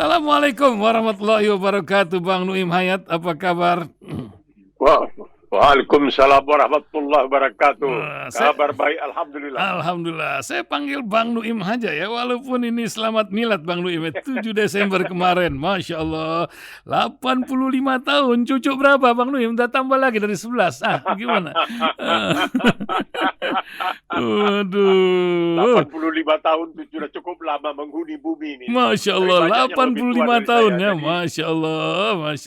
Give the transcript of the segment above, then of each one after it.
Assalamualaikum warahmatullahi wabarakatuh, Bang Nuim Hayat. Apa kabar? Waalaikumsalam warahmatullahi wabarakatuh. Wah, Kabar baik, alhamdulillah. Alhamdulillah. Saya panggil Bang Nuim aja ya, walaupun ini selamat milad Bang Nuim, 7 Desember kemarin. Masya Allah, 85 tahun. Cucu berapa Bang Nuim? Udah tambah lagi dari 11. Gimana? Waduh. 85 tahun itu sudah cukup lama menghuni bumi ini. Masya Allah, 85 tahun ya. Masya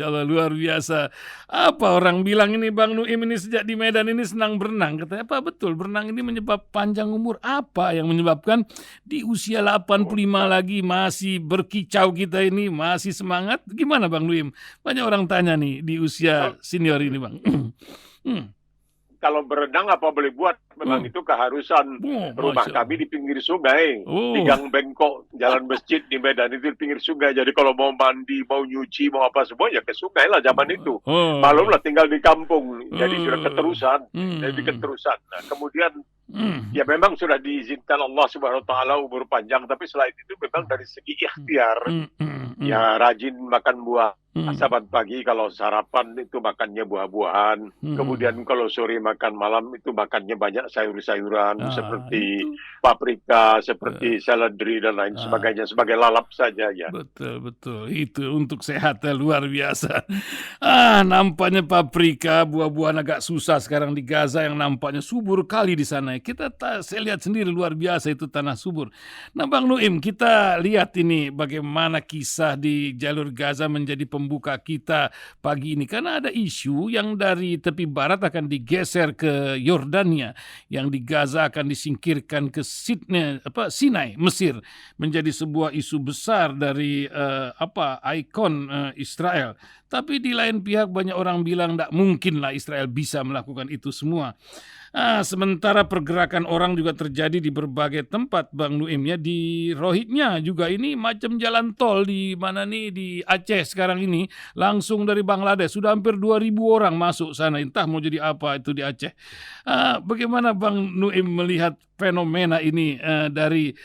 Allah, luar biasa. Apa orang bilang ini Bang Nuim ini sejak di Medan ini senang berenang. Katanya apa betul berenang ini menyebab panjang umur? Apa yang menyebabkan di usia 85 lagi masih berkicau kita ini, masih semangat? Gimana Bang Nuim? Banyak orang tanya nih di usia senior ini Bang. Kalau berenang apa boleh buat, memang itu keharusan. Rumah kami di pinggir sungai, di Gang Bengkok, jalan masjid di Medan itu di pinggir sungai. Jadi kalau mau mandi, mau nyuci, mau apa semua ya ke sungai lah zaman itu. Malum lah tinggal di kampung, jadi sudah keterusan. Jadi keterusan. Nah, kemudian ya memang sudah diizinkan Allah Subhanahu Wa Taala umur panjang, tapi selain itu memang dari segi ikhtiar, ya rajin makan buah. Saban pagi kalau sarapan itu makannya buah-buahan, kemudian kalau sore makan malam itu makannya banyak sayur-sayuran seperti paprika, seperti seledri dan lain sebagainya, sebagai lalap saja ya. Betul, itu untuk sehatnya luar biasa. Nampaknya paprika, buah-buahan agak susah sekarang di Gaza yang nampaknya subur kali di sana. Saya lihat sendiri luar biasa itu tanah subur. Nah Bang Nuim, kita lihat ini bagaimana kisah di jalur Gaza menjadi pembuka kita pagi ini, karena ada isu yang dari tepi barat akan digeser ke Yordania, yang di Gaza akan disingkirkan ke Sinai, Mesir, menjadi sebuah isu besar dari ikon Israel. Tapi di lain pihak banyak orang bilang tidak mungkin lah Israel bisa melakukan itu semua. Sementara pergerakan orang juga terjadi di berbagai tempat Bang Nuim ya. Di Rohitnya juga ini macam jalan tol di mana nih, di Aceh sekarang ini, langsung dari Bangladesh sudah hampir 2.000 orang masuk sana, entah mau jadi apa itu di Aceh. Bagaimana Bang Nuim melihat fenomena ini dari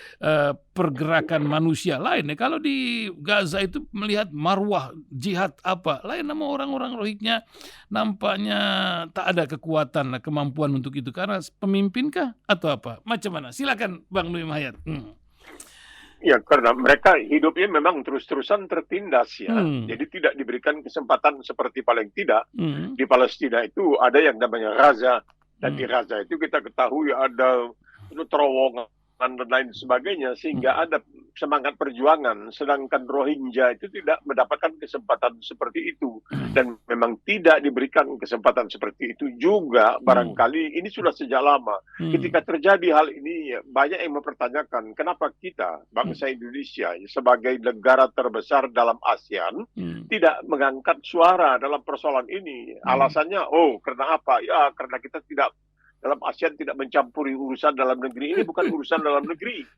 pergerakan manusia lain? Kalau di Gaza itu melihat marwah jihad apa lain, nama orang-orang Rohingya nampaknya tak ada kekuatan, kemampuan untuk itu, karena pemimpinkah atau apa? Macam mana? Silakan Bang Nuim Hayat. Ya, karena mereka hidupnya memang terus-terusan tertindas ya. Jadi tidak diberikan kesempatan, seperti paling tidak di Palestina itu ada yang namanya Gaza, dan di Gaza itu kita ketahui ada terowongan dan lain sebagainya, sehingga ada semangat perjuangan, sedangkan Rohingya itu tidak mendapatkan kesempatan seperti itu, dan memang tidak diberikan kesempatan seperti itu juga. Barangkali ini sudah sejak lama. Ketika terjadi hal ini, banyak yang mempertanyakan kenapa kita, bangsa Indonesia sebagai negara terbesar dalam ASEAN, tidak mengangkat suara dalam persoalan ini. Alasannya, karena apa? Ya, karena kita tidak dalam ASEAN tidak mencampuri urusan dalam negeri. Ini bukan urusan dalam negeri.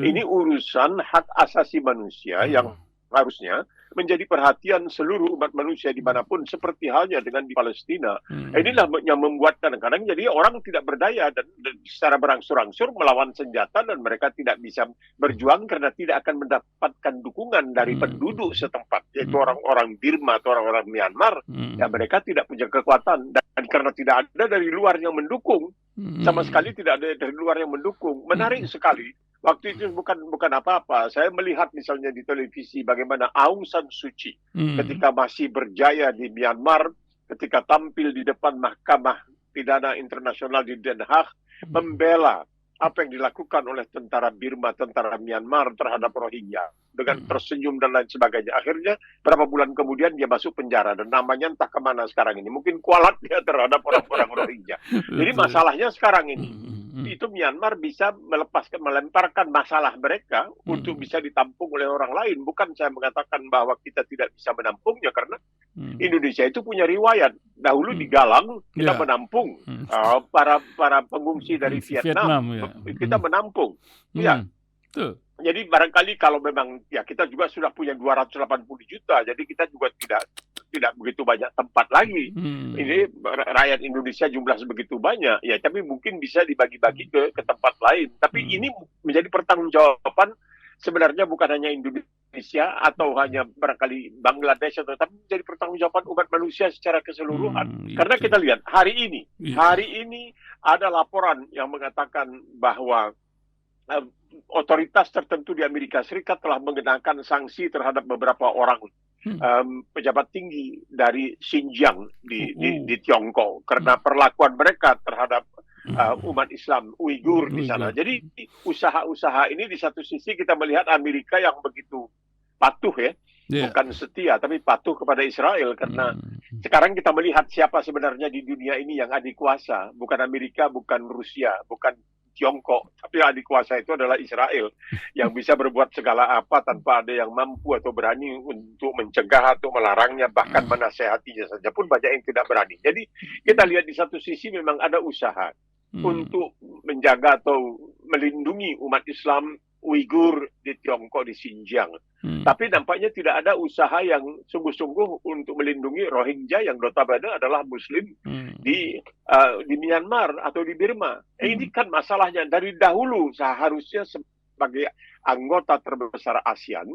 Ini urusan hak asasi manusia yang harusnya menjadi perhatian seluruh umat manusia dimanapun, seperti halnya dengan di Palestina. Inilah yang membuat kadang-kadang jadi orang tidak berdaya dan secara berangsur-angsur melawan senjata, dan mereka tidak bisa berjuang karena tidak akan mendapatkan dukungan dari penduduk setempat, yaitu orang-orang Burma atau orang-orang Myanmar. Ya, mereka tidak punya kekuatan, dan karena tidak ada dari luar yang mendukung, sama sekali tidak ada dari luar yang mendukung. Menarik sekali. Waktu itu bukan apa-apa. Saya melihat misalnya di televisi bagaimana Aung San Suu Kyi ketika masih berjaya di Myanmar, ketika tampil di depan Mahkamah Pidana Internasional di Den Haag, membela apa yang dilakukan oleh tentara Burma, tentara Myanmar terhadap Rohingya, dengan tersenyum dan lain sebagainya. Akhirnya berapa bulan kemudian dia masuk penjara, dan namanya entah kemana sekarang ini. Mungkin kualat dia terhadap orang-orang Rohingya. Jadi masalahnya sekarang ini, itu Myanmar bisa melemparkan masalah mereka untuk bisa ditampung oleh orang lain. Bukan saya mengatakan bahwa kita tidak bisa menampungnya, karena Indonesia itu punya riwayat. Dahulu di Galang kita menampung para pengungsi dari Vietnam. Kita menampung. Ya. Jadi barangkali kalau memang ya kita juga sudah punya 280 juta, jadi kita juga tidak begitu banyak tempat lagi. Ini rakyat Indonesia jumlah sebegitu banyak, ya, tapi mungkin bisa dibagi-bagi ke tempat lain. Tapi ini menjadi pertanggungjawaban sebenarnya bukan hanya Indonesia atau hanya barangkali Bangladesh, tetapi menjadi pertanggungjawaban umat manusia secara keseluruhan. Karena kita lihat hari ini ada laporan yang mengatakan bahwa otoritas tertentu di Amerika Serikat telah mengenakan sanksi terhadap beberapa orang pejabat tinggi dari Xinjiang di Tiongkok karena perlakuan mereka terhadap umat Islam Uighur di sana. Jadi usaha-usaha ini di satu sisi kita melihat Amerika yang begitu patuh bukan setia tapi patuh kepada Israel, karena sekarang kita melihat siapa sebenarnya di dunia ini yang adik kuasa, bukan Amerika, bukan Rusia, bukan Tiongkok, tapi adik kuasa itu adalah Israel yang bisa berbuat segala apa tanpa ada yang mampu atau berani untuk mencegah atau melarangnya, bahkan menasehatinya saja pun banyak yang tidak berani. Jadi kita lihat di satu sisi memang ada usaha untuk menjaga atau melindungi umat Islam Uighur di Tiongkok, di Xinjiang. Tapi nampaknya tidak ada usaha yang sungguh-sungguh untuk melindungi Rohingya yang notabene adalah Muslim di Myanmar atau di Burma. Ini kan masalahnya dari dahulu seharusnya sebagai anggota terbesar ASEAN,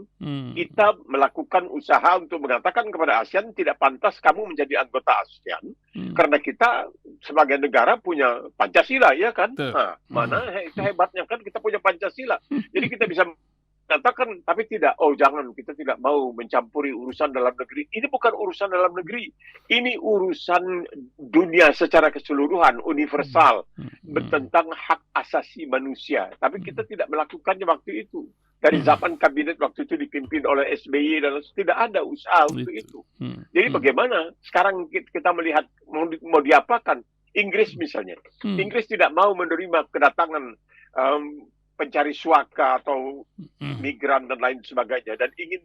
kita melakukan usaha untuk mengatakan kepada ASEAN tidak pantas kamu menjadi anggota ASEAN karena kita sebagai negara punya Pancasila, ya kan? Nah, mana hebatnya kan kita punya Pancasila. Jadi kita bisa katakan, tapi tidak, jangan, kita tidak mau mencampuri urusan dalam negeri. Ini bukan urusan dalam negeri. Ini urusan dunia secara keseluruhan, universal, tentang hak asasi manusia. Tapi kita tidak melakukannya waktu itu. Dari zaman kabinet waktu itu dipimpin oleh SBY, dan tidak ada usaha untuk itu. Jadi bagaimana sekarang kita melihat mau diapakan? Inggris misalnya. Inggris tidak mau menerima kedatangan pencari suaka atau migran dan lain sebagainya, dan ingin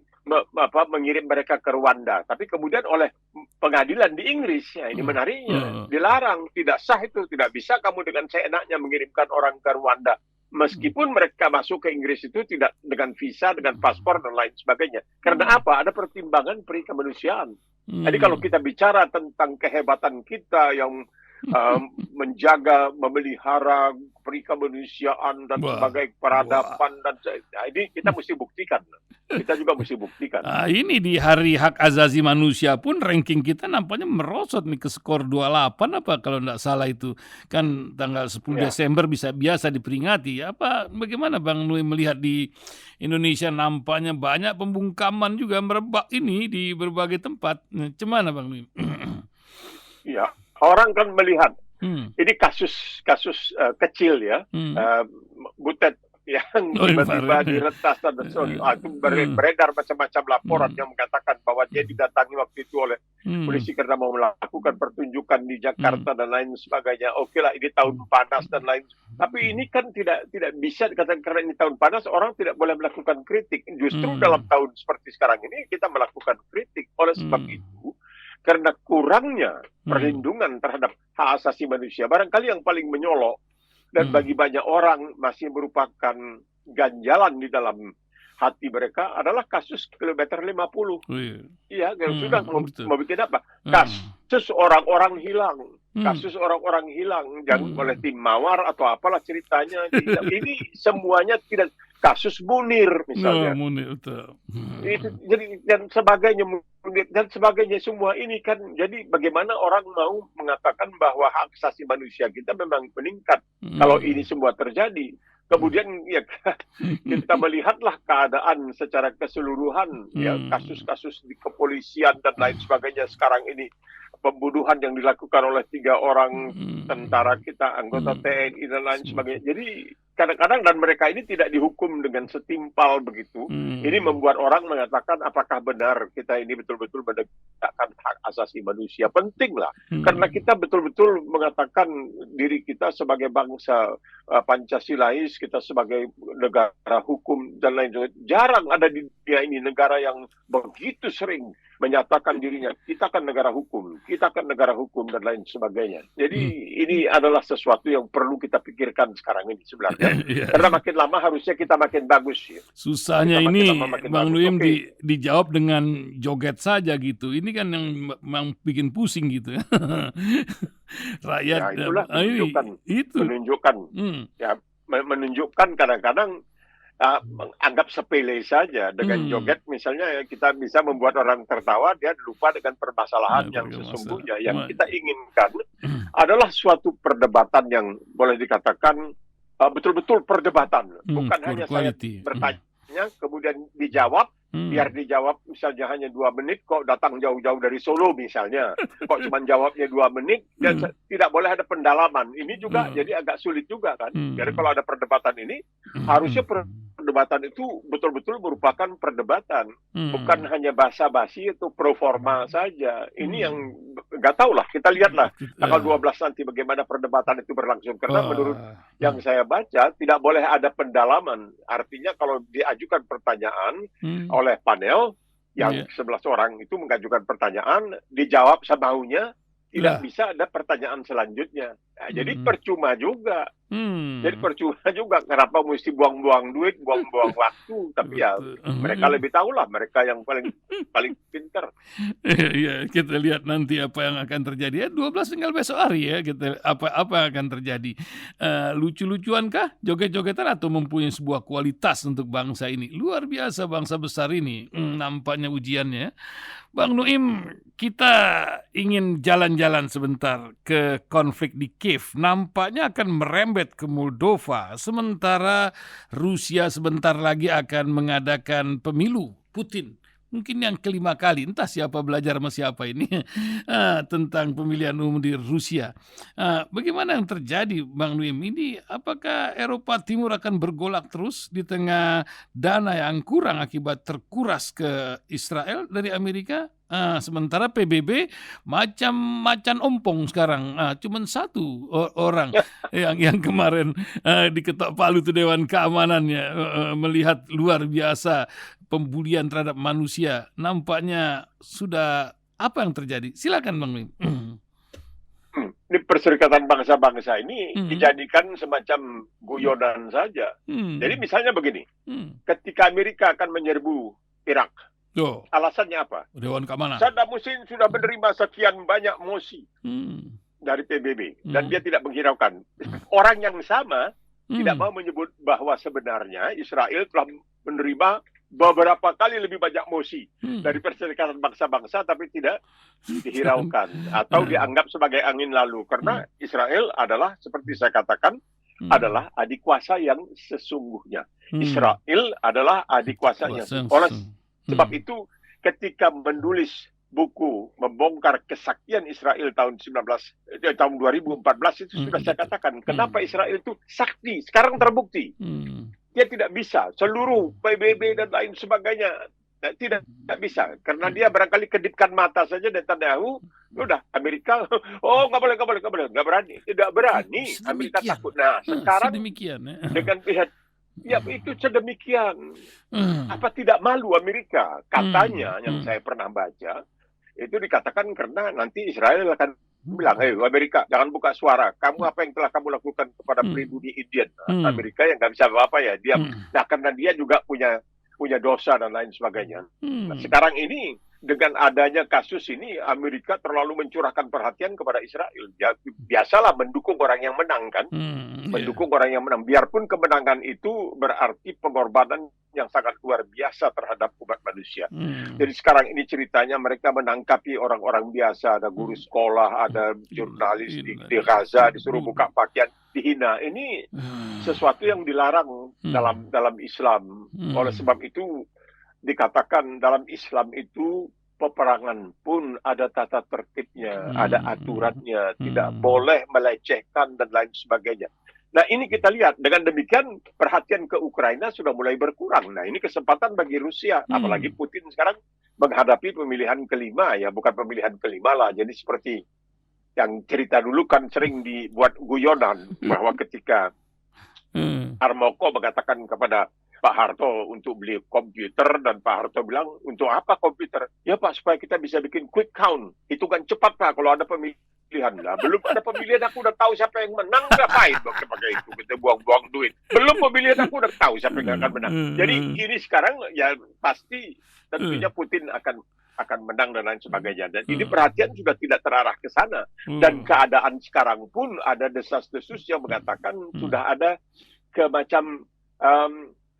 mengirim mereka ke Rwanda. Tapi kemudian oleh pengadilan di Inggris, ini menariknya, dilarang, tidak sah itu, tidak bisa kamu dengan seenaknya mengirimkan orang ke Rwanda. Meskipun mereka masuk ke Inggris itu tidak dengan visa, dengan paspor dan lain sebagainya. Karena apa? Ada pertimbangan peri kemanusiaan. Jadi kalau kita bicara tentang kehebatan kita yang menjaga, memelihara peri kemanusiaan dan sebagai peradaban, dan ini kita mesti buktikan. Kita juga mesti buktikan. Ini di Hari Hak Asasi Manusia pun ranking kita nampaknya merosot nih ke skor 28 apa kalau tidak salah itu. Kan tanggal 10 Desember biasa diperingati. Bagaimana Bang Nui melihat di Indonesia nampaknya banyak pembungkaman juga merebak ini di berbagai tempat. Gimana Bang Nui? Iya. Orang kan melihat ini kasus kecil ya, Butet yang tiba-tiba diretas dan itu beredar macam-macam laporan yang mengatakan bahwa dia didatangi waktu itu oleh polisi karena mau melakukan pertunjukan di Jakarta dan lain sebagainya. Oke lah, ini tahun panas dan lain. Tapi ini kan tidak bisa dikatakan karena ini tahun panas orang tidak boleh melakukan kritik. Justru dalam tahun seperti sekarang ini kita melakukan kritik. Oleh sebab itu, karena kurangnya perlindungan terhadap hak asasi manusia, barangkali yang paling menyolok dan bagi banyak orang masih merupakan ganjalan di dalam hati mereka adalah kasus kilometer 50. Iya, sudah mau bikin apa? Kasus orang-orang hilang. Kasus orang-orang hilang, jangan oleh tim Mawar atau apalah ceritanya. Ini semuanya tidak, kasus Munir misalnya. Itu, jadi dan sebagainya semua ini kan, jadi bagaimana orang mau mengatakan bahwa hak asasi manusia kita memang meningkat kalau ini semua terjadi. Kemudian ya kita melihatlah keadaan secara keseluruhan, ya kasus-kasus di kepolisian dan lain sebagainya sekarang ini, pembunuhan yang dilakukan oleh 3 orang tentara kita, anggota TNI dan lain sebagainya. Jadi kadang-kadang dan mereka ini tidak dihukum dengan setimpal begitu. Ini membuat orang mengatakan apakah benar kita ini betul-betul menegakkan hak asasi manusia. Pentinglah, karena kita betul-betul mengatakan diri kita sebagai bangsa Pancasilais, kita sebagai negara hukum dan lain sebagainya. Jarang ada di dunia ini negara yang begitu sering menyatakan dirinya, kita kan negara hukum, dan lain sebagainya. Jadi ini adalah sesuatu yang perlu kita pikirkan sekarang ini sebenarnya. Karena makin lama harusnya kita makin bagus. Ya. Susahnya ini, Bang Nuim, dijawab dengan joget saja gitu. Ini kan yang bikin pusing gitu. Rakyat, ya, itulah menunjukkan. itu. Menunjukkan. Ya, menunjukkan kadang-kadang anggap sepele saja. Dengan joget misalnya kita bisa membuat orang tertawa, dia lupa dengan permasalahan yang sesungguhnya. Yang kita inginkan adalah suatu perdebatan yang boleh dikatakan betul-betul perdebatan. Bukan hanya saya bertanya, kemudian dijawab, biar dijawab misalnya hanya 2 menit, kok datang jauh-jauh dari Solo misalnya, kok cuma jawabnya 2 menit, dan tidak boleh ada pendalaman. Ini juga jadi agak sulit juga kan. Jadi kalau ada perdebatan ini, harusnya perdebatan itu betul-betul merupakan perdebatan, bukan hanya basa-basi atau pro forma saja. Ini yang nggak tahu lah, kita lihatlah tanggal 12 nanti bagaimana perdebatan itu berlangsung. Karena menurut yang saya baca, tidak boleh ada pendalaman. Artinya kalau diajukan pertanyaan oleh panel yang 11 orang itu mengajukan pertanyaan, dijawab semaunya, tidak bisa ada pertanyaan selanjutnya. Nah, jadi percuma juga. Jadi percuma juga. Kenapa mesti buang-buang duit, buang-buang waktu? Tapi ya mereka lebih tahu lah. Mereka yang paling pintar. Ya, kita lihat nanti apa yang akan terjadi. Ya, 12 tinggal besok hari ya. Kita apa yang akan terjadi. Lucu-lucuankah joget-jogetan atau mempunyai sebuah kualitas untuk bangsa ini? Luar biasa bangsa besar ini. Nampaknya ujiannya. Bang Nuim, kita ingin jalan-jalan sebentar ke konflik di Kiev. Nampaknya akan merembet ke Moldova, sementara Rusia sebentar lagi akan mengadakan pemilu. Putin mungkin yang kelima kali, entah siapa belajar sama siapa ini tentang pemilihan umum di Rusia. Bagaimana yang terjadi, Bang Nuim? Ini apakah Eropa Timur akan bergolak terus di tengah dana yang kurang akibat terkuras ke Israel dari Amerika? Sementara PBB macam macan ompong sekarang, cuman 1 orang yang kemarin diketok palu itu Dewan Keamanannya, melihat luar biasa pembulian terhadap manusia. Nampaknya sudah apa yang terjadi? Silakan Bang Mim. Di Perserikatan Bangsa-Bangsa ini dijadikan semacam guyonan saja. Jadi misalnya begini, ketika Amerika akan menyerbu Irak, alasannya apa? Dewan Keamanan. Saddam Hussein sudah menerima sekian banyak mosi dari PBB dan dia tidak menghiraukan. Orang yang sama tidak mau menyebut bahwa sebenarnya Israel telah menerima beberapa kali lebih banyak mosi dari Perserikatan Bangsa-Bangsa, tapi tidak dihiraukan atau dianggap sebagai angin lalu. Karena Israel adalah, seperti saya katakan, adalah adik kuasa yang sesungguhnya. Israel adalah adik kuasa yang sesungguhnya. Sebab itu ketika menulis buku membongkar kesaktian Israel tahun 2014 itu sudah saya katakan, kenapa Israel itu sakti, sekarang terbukti. Dia tidak bisa, seluruh PBB dan lain sebagainya tidak bisa, karena dia barangkali kedipkan mata saja Netanyahu, udah Amerika, nggak berani, tidak berani, Amerika takut. Nah sekarang dengan pihak ya itu sedemikian. Apa tidak malu Amerika? Katanya yang saya pernah baca itu dikatakan karena nanti Israel akan bilang, Amerika jangan buka suara. Kamu apa yang telah kamu lakukan kepada pribumi Indian? Amerika yang nggak bisa apa-apa ya diam. Nah karena dia juga punya dosa dan lain sebagainya. Nah, sekarang ini dengan adanya kasus ini, Amerika terlalu mencurahkan perhatian kepada Israel. Ya, biasalah mendukung orang yang menang kan, mendukung orang yang menang. Biarpun kemenangan itu berarti pengorbanan yang sangat luar biasa terhadap umat manusia. Jadi sekarang ini ceritanya mereka menangkapi orang-orang biasa, ada guru sekolah, ada jurnalis di Gaza, disuruh buka pakaian, dihina. Ini sesuatu yang dilarang dalam Islam. Oleh sebab itu dikatakan dalam Islam itu peperangan pun ada tata tertibnya, ada aturannya, tidak boleh melecehkan dan lain sebagainya. Nah ini kita lihat, dengan demikian perhatian ke Ukraina sudah mulai berkurang. Nah ini kesempatan bagi Rusia, apalagi Putin sekarang menghadapi pemilihan kelima, ya bukan pemilihan kelima lah. Jadi seperti yang cerita dulu kan sering dibuat guyonan, bahwa ketika Harmoko mengatakan kepada Pak Harto untuk beli komputer, dan Pak Harto bilang, untuk apa komputer? Ya Pak, supaya kita bisa bikin quick count, hitungan cepat Pak kalau ada pemilihan. Lah, belum ada pemilihan aku udah tahu siapa yang menang, ngapain pakai itu, kita buang-buang duit. Belum pemilihan aku udah tahu siapa yang akan menang. Jadi ini sekarang ya pasti tentunya Putin akan menang dan lain sebagainya. Dan ini perhatian sudah tidak terarah ke sana. Dan keadaan sekarang pun ada desas-desus yang mengatakan sudah ada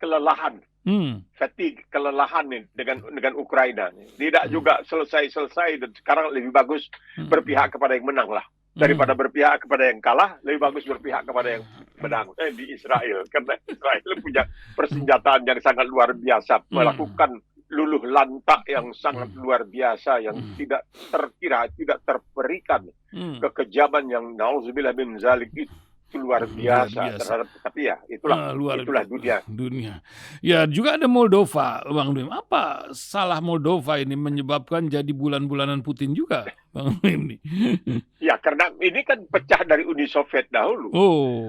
kelelahan, fatigue, kelelahan nih dengan Ukraina. Tidak juga selesai dan sekarang lebih bagus berpihak kepada yang menang lah. Daripada berpihak kepada yang kalah, lebih bagus berpihak kepada yang menang di Israel. Karena Israel punya persenjataan yang sangat luar biasa, melakukan luluh lantak yang sangat luar biasa, yang tidak terkira, tidak terperikan. Kekejaman yang nauzubillah min zalik itu luar biasa. Terhadap, tapi ya itulah dunia. Ya, juga ada Moldova, Bang Nuim. Apa salah Moldova ini menyebabkan jadi bulan-bulanan Putin juga, Bang Nuim nih? Ya, karena ini kan pecah dari Uni Soviet dahulu.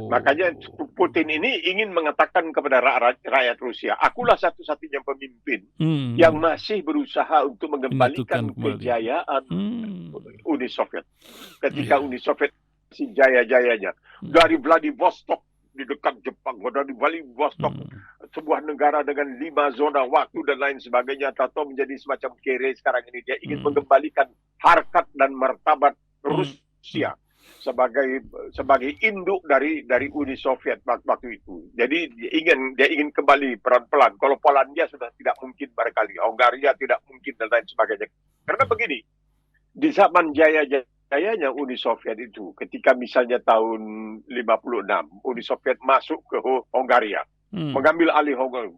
Makanya Putin ini ingin mengatakan kepada rakyat Rusia, akulah satu-satunya pemimpin yang masih berusaha untuk mengembalikan kejayaan Uni Soviet. Ketika Uni Soviet si jaya-jayanya dari Vladivostok di dekat Jepang, dari Vladivostok, sebuah negara dengan 5 zona waktu dan lain sebagainya, atau menjadi semacam kere sekarang ini. Dia ingin mengembalikan harkat dan martabat Rusia sebagai induk dari Uni Soviet waktu itu. Jadi dia ingin kembali pelan-pelan. Kalau Polandia sudah tidak mungkin barangkali, Hongaria tidak mungkin dan lain sebagainya. Karena begini, di zaman jayanya Uni Soviet itu, ketika misalnya tahun 56, Uni Soviet masuk ke Hongaria, mengambil alih Hongaria,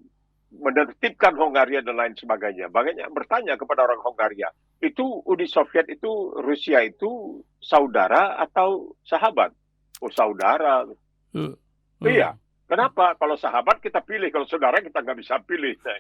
menertibkan Hongaria dan lain sebagainya. Banyak bertanya kepada orang Hongaria, itu Uni Soviet itu, Rusia itu saudara atau sahabat? Oh, saudara. Iya. Kenapa? Kalau sahabat kita pilih, kalau saudara kita nggak bisa pilih. Nah,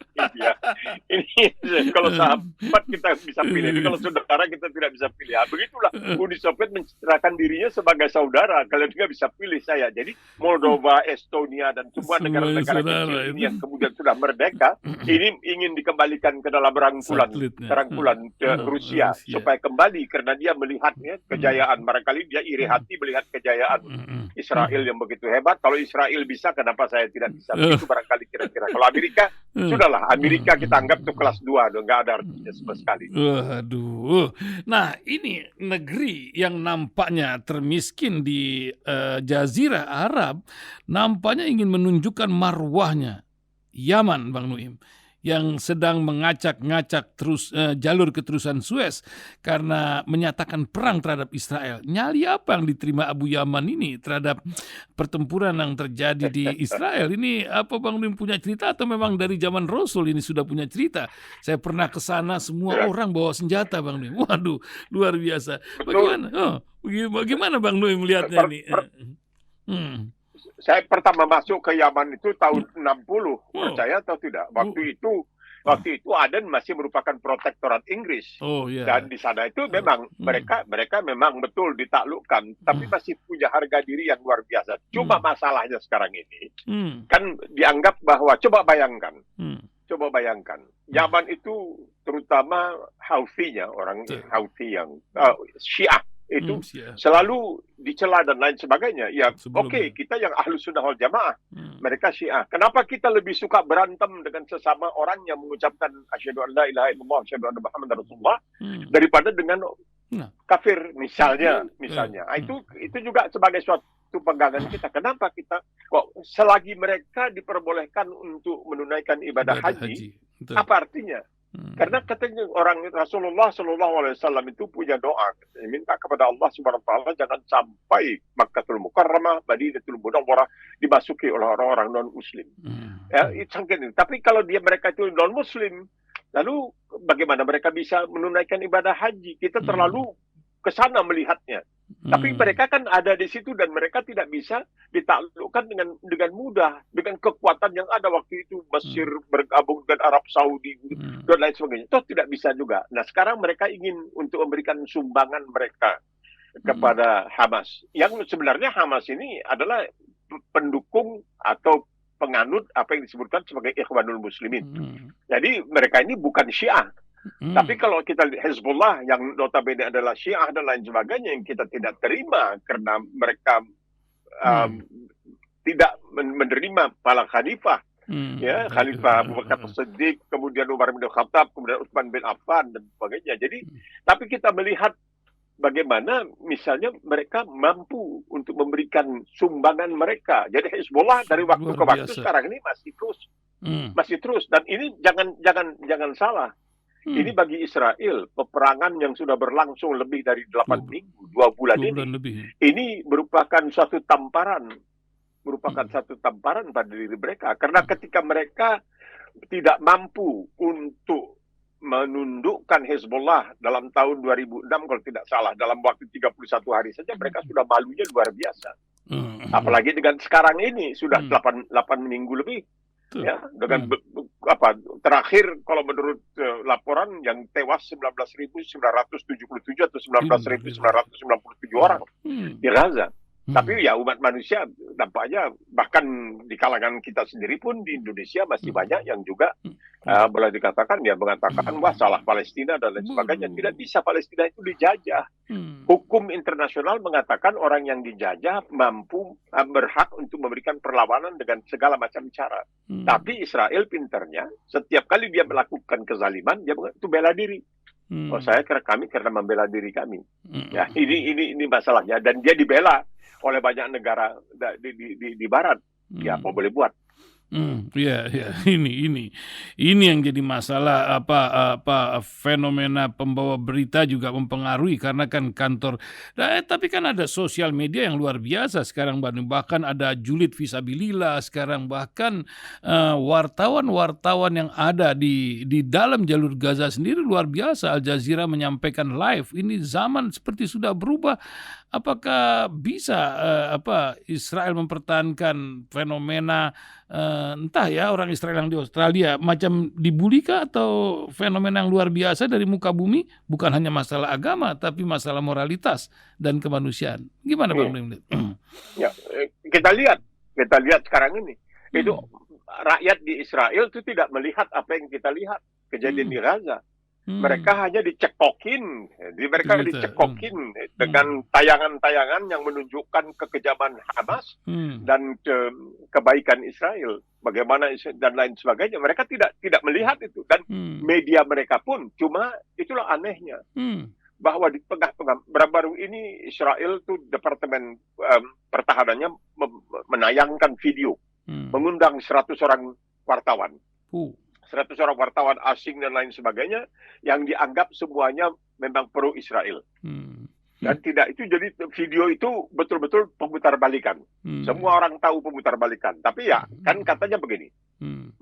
ini kalau sahabat kita bisa pilih, kalau saudara kita tidak bisa pilih. Nah, begitulah Uni Soviet menceritakan dirinya sebagai saudara. Kalian nggak bisa pilih saya. Jadi Moldova, Estonia dan semua negara-negara kecil ini yang kemudian sudah merdeka, ini ingin dikembalikan ke dalam rangkulan Rusia supaya kembali, karena dia melihatnya kejayaan. Barangkali dia iri hati melihat kejayaan Israel yang begitu hebat. Kalau Israel bisa, kenapa saya tidak bisa? Itu barangkali kira-kira. Kalau Amerika, sudahlah. Amerika kita anggap itu kelas 2, nggak ada artinya sama sekali. Waduh. Nah, ini negeri yang nampaknya termiskin di Jazirah Arab, nampaknya ingin menunjukkan marwahnya. Yaman, Bang Nuim, yang sedang mengacak-ngacak terus jalur keterusan Suez karena menyatakan perang terhadap Israel. Nyali apa yang diterima Abu Yaman ini terhadap pertempuran yang terjadi di Israel? Ini apa Bang Nuim punya cerita atau memang dari zaman Rasul ini sudah punya cerita? Saya pernah ke sana, semua orang bawa senjata, Bang Nuim. Waduh, luar biasa. Bagaimana Bang Nuim melihatnya ini? Saya pertama masuk ke Yaman itu tahun 60, percaya atau tidak? Waktu itu Aden masih merupakan protektorat Inggris. Dan di sana itu memang mereka memang betul ditaklukkan, tapi masih punya harga diri yang luar biasa. Cuma masalahnya sekarang ini kan dianggap bahwa coba bayangkan, Yaman itu terutama Houthi-nya, orang Houthi yang Syiah itu selalu dicela dan lain sebagainya. Ya, oke, kita yang Ahlus Sunnah wal Jamaah, mereka Syiah. Kenapa kita lebih suka berantem dengan sesama orang yang mengucapkan asyhadu an la ilaha illallah, asyhadu anna Muhammadar Rasulullah daripada dengan kafir misalnya. Itu juga sebagai suatu pegangan kita. Kenapa kita kok selagi mereka diperbolehkan untuk menunaikan ibadah haji. Apa artinya? Karena katanya orang Rasulullah SAW itu punya doa, minta kepada Allah Subhanahu Wa Taala jangan sampai Makkahul Mukarramah, Madinatul Munawwarah dimasuki oleh orang-orang non Muslim. Tapi kalau mereka itu non Muslim, lalu bagaimana mereka bisa menunaikan ibadah haji? Kita terlalu ke sana melihatnya. Tapi mereka kan ada di situ dan mereka tidak bisa ditaklukkan dengan mudah, dengan kekuatan yang ada waktu itu. Mesir bergabung dengan Arab Saudi dan lain sebagainya. Itu tidak bisa juga. Nah, sekarang mereka ingin untuk memberikan sumbangan mereka kepada Hamas. Yang sebenarnya Hamas ini adalah pendukung atau penganut apa yang disebutkan sebagai Ikhwanul Muslimin. Jadi mereka ini bukan Syiah. Tapi kalau kita lihat Hezbollah yang notabene adalah Syiah dan lain sebagainya, yang kita tidak terima karena mereka tidak menerima para khalifah, Khalifah Abu Bakar As-Siddiq, kemudian Umar bin Khattab, kemudian Utsman bin Affan dan sebagainya. Jadi, tapi kita melihat bagaimana misalnya mereka mampu untuk memberikan sumbangan mereka. Jadi Hezbollah dari waktu ke waktu sekarang ini masih terus masih terus. Dan ini jangan salah. Ini bagi Israel, peperangan yang sudah berlangsung lebih dari 8 minggu, 2 bulan ini merupakan suatu tamparan pada diri mereka. Karena ketika mereka tidak mampu untuk menundukkan Hezbollah dalam tahun 2006 kalau tidak salah, dalam waktu 31 hari saja mereka sudah malunya luar biasa. Apalagi dengan sekarang ini sudah 8 minggu lebih. Ya, dengan terakhir kalau menurut laporan yang tewas 19.977 atau 19.997 orang di Gaza. Tapi ya umat manusia nampaknya bahkan di kalangan kita sendiri pun di Indonesia masih banyak yang juga boleh dikatakan mengatakan wah salah Palestina dan lain sebagainya. Tidak bisa, Palestina itu dijajah. Hukum internasional mengatakan orang yang dijajah mampu berhak untuk memberikan perlawanan dengan segala macam cara. Tapi Israel pinternya setiap kali dia melakukan kezaliman dia itu bela diri. Oh, saya kira kami karena membela diri kami. Ya, ini masalahnya, dan dia dibela oleh banyak negara di barat. Ya, apa boleh buat? Ya, ini yang jadi masalah, fenomena pembawa berita juga mempengaruhi karena kan kantor. Tapi kan ada sosial media yang luar biasa sekarang, bahkan ada julid fisabilillah sekarang, bahkan wartawan-wartawan yang ada di dalam jalur Gaza sendiri luar biasa. Al Jazeera menyampaikan live. Ini zaman seperti sudah berubah. Apakah bisa Israel mempertahankan fenomena entah ya orang Israel yang di Australia macam dibully kah, atau fenomena yang luar biasa dari muka bumi, bukan hanya masalah agama tapi masalah moralitas dan kemanusiaan? Gimana Bang Limlit? Ya, kita lihat sekarang ini itu rakyat di Israel itu tidak melihat apa yang kita lihat kejadian di Gaza. Mereka hanya dicekokin dengan tayangan-tayangan yang menunjukkan kekejaman Hamas dan kebaikan Israel, bagaimana dan lain sebagainya. Mereka tidak melihat itu, dan media mereka pun cuma itulah anehnya bahwa di tengah-tengah baru ini Israel tuh Departemen Pertahanannya menayangkan video mengundang 100 orang wartawan. 100 orang wartawan asing dan lain sebagainya yang dianggap semuanya memang pro Israel. Dan tidak, itu jadi video itu betul-betul pemutarbalikan. Semua orang tahu pemutarbalikan. Tapi ya kan katanya begini,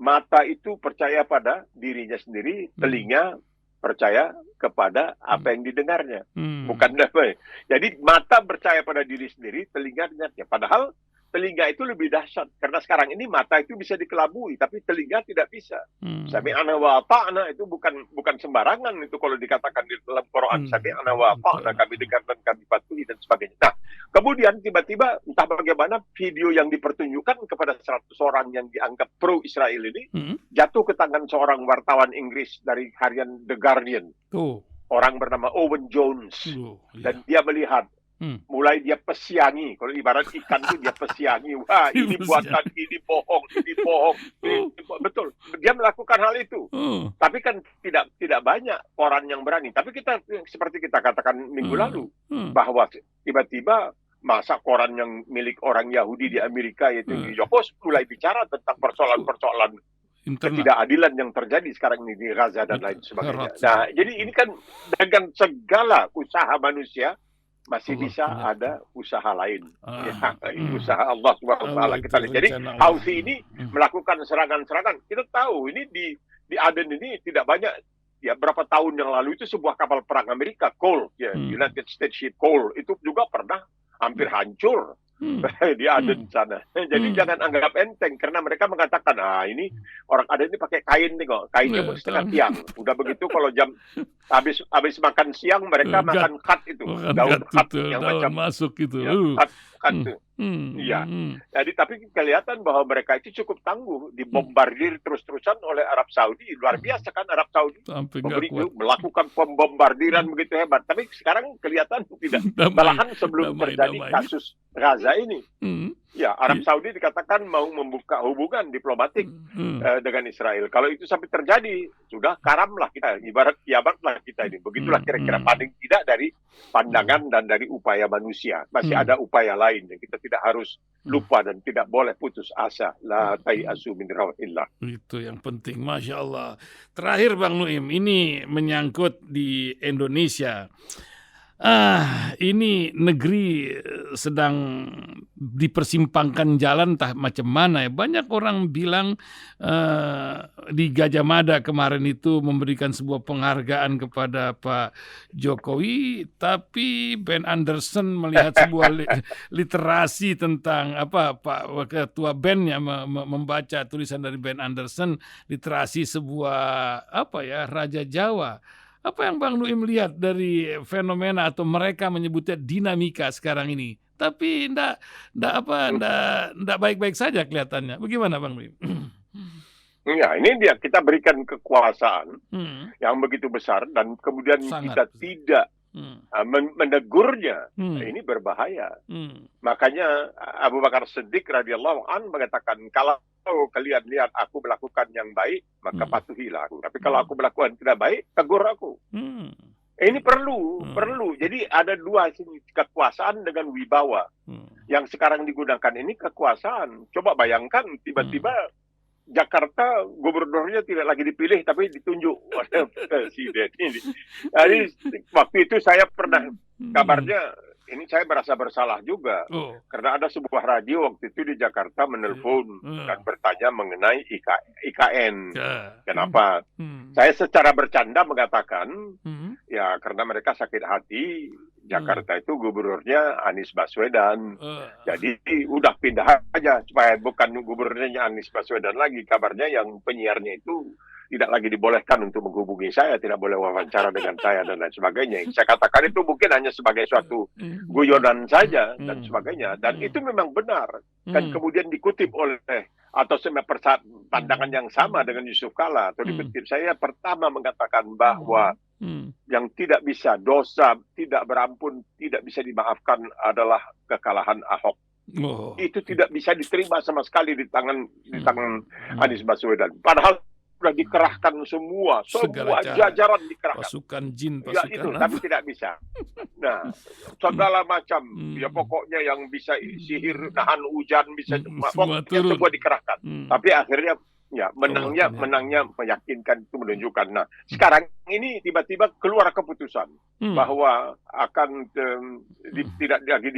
mata itu percaya pada dirinya sendiri, telinga percaya kepada apa yang didengarnya. Bukan apa. Jadi mata percaya pada diri sendiri, telinga dengarnya. Padahal telinga itu lebih dahsyat, karena sekarang ini mata itu bisa dikelabui, tapi telinga tidak bisa. Sami'ana wa ata'na itu bukan sembarangan itu kalau dikatakan di dalam Quran. Sami'ana wa ata'na, kami dengar dan kami patuhi dan sebagainya. Nah, kemudian tiba-tiba entah bagaimana video yang dipertunjukkan kepada 100 orang yang dianggap pro Israel ini jatuh ke tangan seorang wartawan Inggris dari harian The Guardian. Orang bernama Owen Jones. Dan dia melihat mulai dia pesiangi, kalau ibarat ikan itu dia pesiangi, wah ini buatan, ini bohong, ini betul. Dia melakukan hal itu, tapi kan tidak banyak orang yang berani. Tapi kita seperti kita katakan minggu lalu bahwa tiba-tiba masa koran yang milik orang Yahudi di Amerika yaitu New York Post mulai bicara tentang persoalan ketidakadilan yang terjadi sekarang ini di Gaza dan lain sebagainya. Nah, jadi ini kan dengan segala usaha manusia masih bisa ada usaha lain. Usaha Allah Subhanahu wa taala kita lihat. Jadi Houthi ini melakukan serangan-serangan. Kita tahu ini di Aden ini tidak banyak, ya berapa tahun yang lalu itu sebuah kapal perang Amerika, Cole, United States Ship Cole, itu juga pernah hampir hancur di Aden sana. Jadi jangan anggap enteng, karena mereka mengatakan, ini orang Aden ini pakai kain nih kok, kainnya setengah tiang. Udah begitu kalau jam habis makan siang mereka makan khat itu, daun khat yang macam masuk itu. Khat itu. Iya. Jadi tapi kelihatan bahwa mereka itu cukup tangguh, dibombardir terus-terusan oleh Arab Saudi. Luar biasa kan Arab Saudi melakukan pembombardiran begitu hebat. Tapi sekarang kelihatan tidak. Malahan sebelum terjadi kasus Gaza ini, Ya, Arab Saudi dikatakan mau membuka hubungan diplomatik dengan Israel. Kalau itu sampai terjadi, sudah karamlah kita, ibarat kiamatlah kita ini. Begitulah kira-kira paling tidak dari pandangan dan dari upaya manusia. Masih ada upaya lain yang kita tidak harus lupa dan tidak boleh putus asa. La tayasu min rauhillah. Itu yang penting, Masya Allah. Terakhir Bang Nuim, ini menyangkut di Indonesia. Ini negeri sedang dipersimpangkan jalan entah macam mana ya. Banyak orang bilang di Gajah Mada kemarin itu memberikan sebuah penghargaan kepada Pak Jokowi, tapi Ben Anderson melihat sebuah literasi tentang Pak Ketua Ben ya membaca tulisan dari Ben Anderson, literasi sebuah Raja Jawa. Apa yang Bang Nuim lihat dari fenomena atau mereka menyebutnya dinamika sekarang ini? Tapi enggak baik-baik saja kelihatannya. Bagaimana Bang Nuim? Ya, ini dia, kita berikan kekuasaan yang begitu besar dan kemudian kita tidak menegurnya. Ini berbahaya. Makanya Abu Bakar Siddiq radhiyallahu anhu mengatakan, kalau kalian lihat aku melakukan yang baik, maka patuhilah aku. Tapi kalau aku melakukan tidak baik, tegur aku. Ini perlu. Jadi ada dua sini, kekuasaan dengan wibawa. Yang sekarang digunakan ini kekuasaan. Coba bayangkan tiba-tiba Jakarta gubernurnya tidak lagi dipilih tapi ditunjuk oleh presiden ini. Jadi waktu itu saya pernah kabarnya, ini saya merasa bersalah juga karena ada sebuah radio waktu itu di Jakarta menelpon dan bertanya mengenai IKN. Kenapa? Saya secara bercanda mengatakan ya karena mereka sakit hati. Jakarta itu gubernurnya Anies Baswedan. Jadi udah pindah aja supaya bukan gubernurnya Anies Baswedan lagi. Kabarnya yang penyiarnya itu tidak lagi dibolehkan untuk menghubungi saya, tidak boleh wawancara dengan saya dan lain sebagainya. Saya katakan itu mungkin hanya sebagai suatu guyonan saja dan sebagainya. Dan itu memang benar. Dan kemudian dikutip oleh atau pandangan yang sama dengan Yusuf Kala atau dikutip. Saya pertama mengatakan bahwa yang tidak bisa, dosa tidak berampun, tidak bisa dimaafkan adalah kekalahan Ahok. Itu tidak bisa diterima sama sekali di tangan Anies Baswedan. Padahal sudah dikerahkan semua jajaran dikerahkan. Pasukan jin, ya itu, tapi tidak bisa. Nah, segala macam, ya pokoknya yang bisa sihir, nahan hujan, bisa semua dikerahkan. Tapi akhirnya ya menangnya meyakinkan, itu menunjukkan. Nah, sekarang ini tiba-tiba keluar keputusan bahwa akan tidak lagi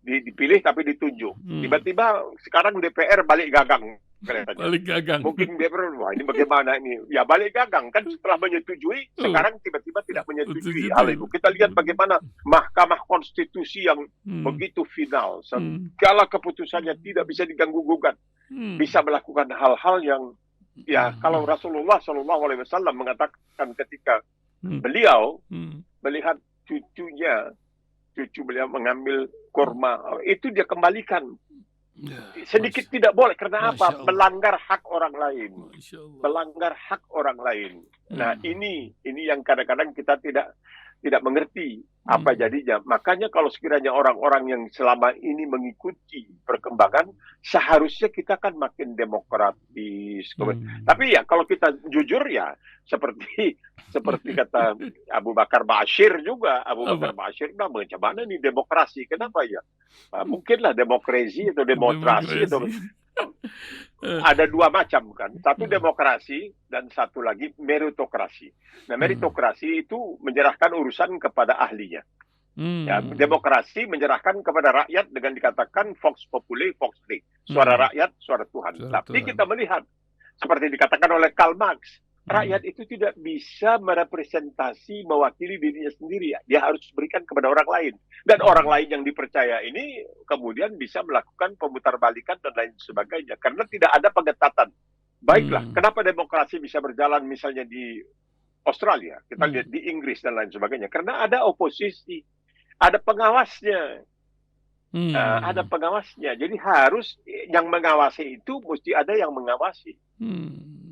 dipilih tapi ditunjuk. Tiba-tiba sekarang DPR balik gagang. Balik gagang. Mungkin DPR, wah ini bagaimana ini? Ya balik gagang kan setelah menyetujui, sekarang tiba-tiba tidak menyetujui hal itu. Kita lihat bagaimana Mahkamah Konstitusi yang begitu final, segala keputusannya tidak bisa diganggu-gugat. Bisa melakukan hal-hal yang ya kalau Rasulullah SAW mengatakan ketika beliau melihat cucu beliau mengambil kurma, itu dia kembalikan. Sedikit tidak boleh, karena apa? Melanggar hak orang lain. Melanggar hak orang lain. Nah, ini yang kadang-kadang kita tidak mengerti apa jadinya. Makanya kalau sekiranya orang-orang yang selama ini mengikuti perkembangan, seharusnya kita kan makin demokratis. Tapi ya kalau kita jujur ya seperti kata Abu Bakar Bashir juga. Abu Bakar Bashir bilang, macam mana nih demokrasi? Kenapa ya? Mungkinlah demokrasi atau demonstrasi atau ada dua macam kan. Satu demokrasi dan satu lagi meritokrasi. Nah, meritokrasi itu menyerahkan urusan kepada ahlinya. Ya, demokrasi menyerahkan kepada rakyat dengan dikatakan vox populi, vox dei. Suara rakyat, suara Tuhan. Tapi kita melihat seperti dikatakan oleh Karl Marx, rakyat itu tidak bisa merepresentasi, mewakili dirinya sendiri. Dia harus berikan kepada orang lain. Dan orang lain yang dipercaya ini kemudian bisa melakukan pemutarbalikan dan lain sebagainya. Karena tidak ada pengetatan. Baiklah, kenapa demokrasi bisa berjalan misalnya di Australia, kita lihat di Inggris dan lain sebagainya. Karena ada oposisi, ada pengawasnya. Ada pengawasnya. Jadi harus yang mengawasi itu mesti ada yang mengawasi.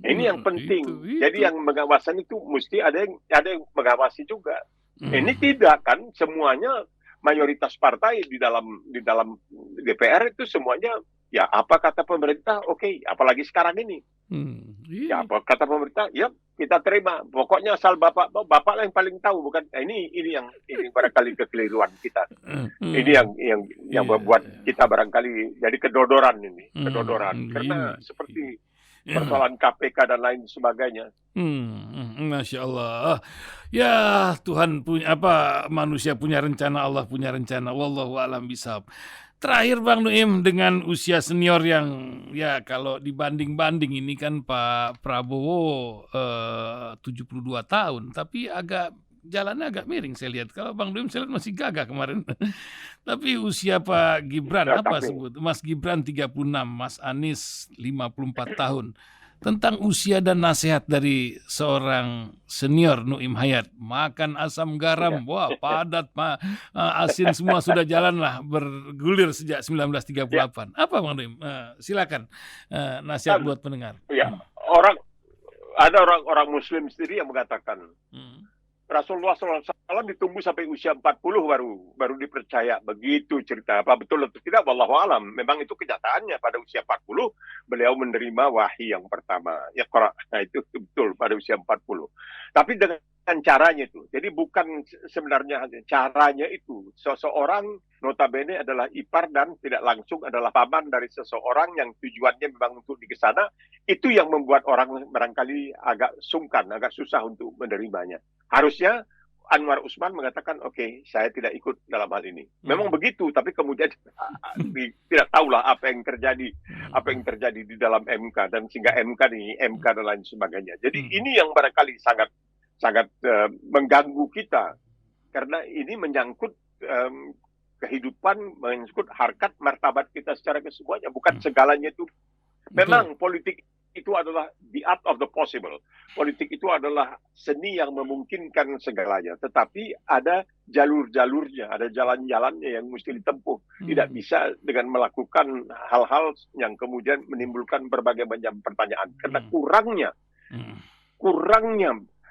Ini yang penting. Jadi yang mengawasan itu mesti ada yang mengawasi juga. Ini tidak kan semuanya mayoritas partai di dalam DPR itu semuanya ya apa kata pemerintah oke, apalagi sekarang ini. Ya apa kata pemerintah ya kita terima. Pokoknya asal bapak lah yang paling tahu, bukan ini barangkali kekeliruan kita. Ini yang membuat kita barangkali jadi kedodoran karena seperti persoalan KPK dan lain sebagainya. Masya Allah. Ya Tuhan punya manusia punya rencana, Allah punya rencana. Wallahu a'lam bishawab. Terakhir Bang Nuim, dengan usia senior yang ya kalau dibanding-banding ini kan Pak Prabowo 72 tahun, tapi jalannya agak miring saya lihat. Kalau Bang Nuim saya lihat masih gagah kemarin. Tapi usia Pak Gibran sebut? Mas Gibran 36, Mas Anies 54 tahun. Tentang usia dan nasihat dari seorang senior Nuim Hayat. Makan asam garam, wah padat, asin semua sudah jalan lah, bergulir sejak 1938. Apa Bang Nuim? Silakan nasihat buat pendengar. Ya, ada orang Muslim sendiri yang mengatakan Rasulullah SAW ditunggu sampai usia 40 baru dipercaya. Begitu cerita. Apa betul atau tidak? Wallahu alam. Memang itu kenyataannya pada usia 40 beliau menerima wahyu yang pertama. Ya, nah itu betul pada usia 40. Tapi dengan caranya itu. Jadi bukan sebenarnya caranya itu. Seseorang notabene adalah ipar dan tidak langsung adalah paman dari seseorang yang tujuannya memang untuk di sana. Itu yang membuat orang barangkali agak sungkan, agak susah untuk menerimanya. Harusnya Anwar Usman mengatakan, oke, saya tidak ikut dalam hal ini. Memang begitu, tapi kemudian tidak tahulah apa yang terjadi di dalam MK, dan sehingga MK dan lain sebagainya. Jadi ini yang barangkali sangat mengganggu kita, karena ini menyangkut kehidupan, menyangkut harkat martabat kita secara kesemuanya. Bukan segalanya itu. Memang politik itu adalah the art of the possible. Politik itu adalah seni yang memungkinkan segalanya. Tetapi ada jalur-jalurnya, ada jalan-jalannya yang mesti ditempuh. Tidak bisa dengan melakukan hal-hal yang kemudian menimbulkan berbagai macam pertanyaan. Karena kurangnya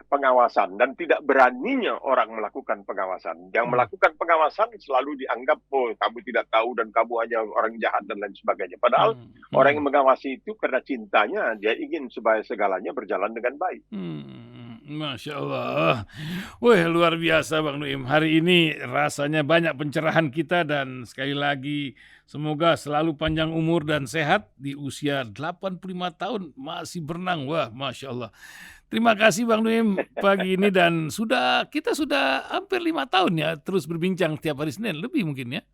pengawasan dan tidak beraninya orang melakukan pengawasan. Yang melakukan pengawasan selalu dianggap, oh kamu tidak tahu dan kamu hanya orang jahat dan lain sebagainya. Padahal orang yang mengawasi itu karena cintanya, dia ingin supaya segalanya berjalan dengan baik. Masya Allah. Wah, luar biasa Bang Nuim. Hari ini rasanya banyak pencerahan kita, dan sekali lagi semoga selalu panjang umur dan sehat di usia 85 tahun masih berenang. Wah, Masya Allah. Terima kasih Bang Nuim pagi ini, dan kita sudah hampir 5 tahun ya terus berbincang tiap hari Senin, lebih mungkin ya.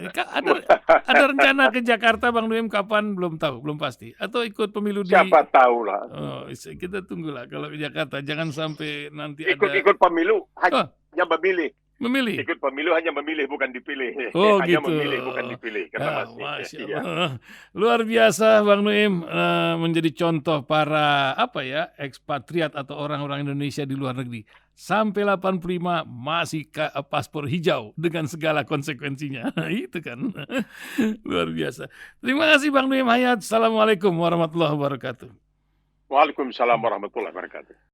Ada rencana ke Jakarta Bang Nuim kapan? Belum tahu, belum pasti. Atau ikut pemilu Siapa tahu lah. Kita tunggulah kalau ke Jakarta, jangan sampai nanti ikut pemilu hanya memilih. Memilih. Ikut pemilu hanya memilih, bukan dipilih. Hanya gitu. Memilih, bukan dipilih. Masya Allah. Luar biasa Bang Nuim, menjadi contoh para ekspatriat atau orang-orang Indonesia di luar negeri. Sampai 85 masih paspor hijau dengan segala konsekuensinya. Itu kan. Luar biasa. Terima kasih Bang Nuim Hayat. Assalamualaikum warahmatullahi wabarakatuh. Waalaikumsalam warahmatullahi wabarakatuh.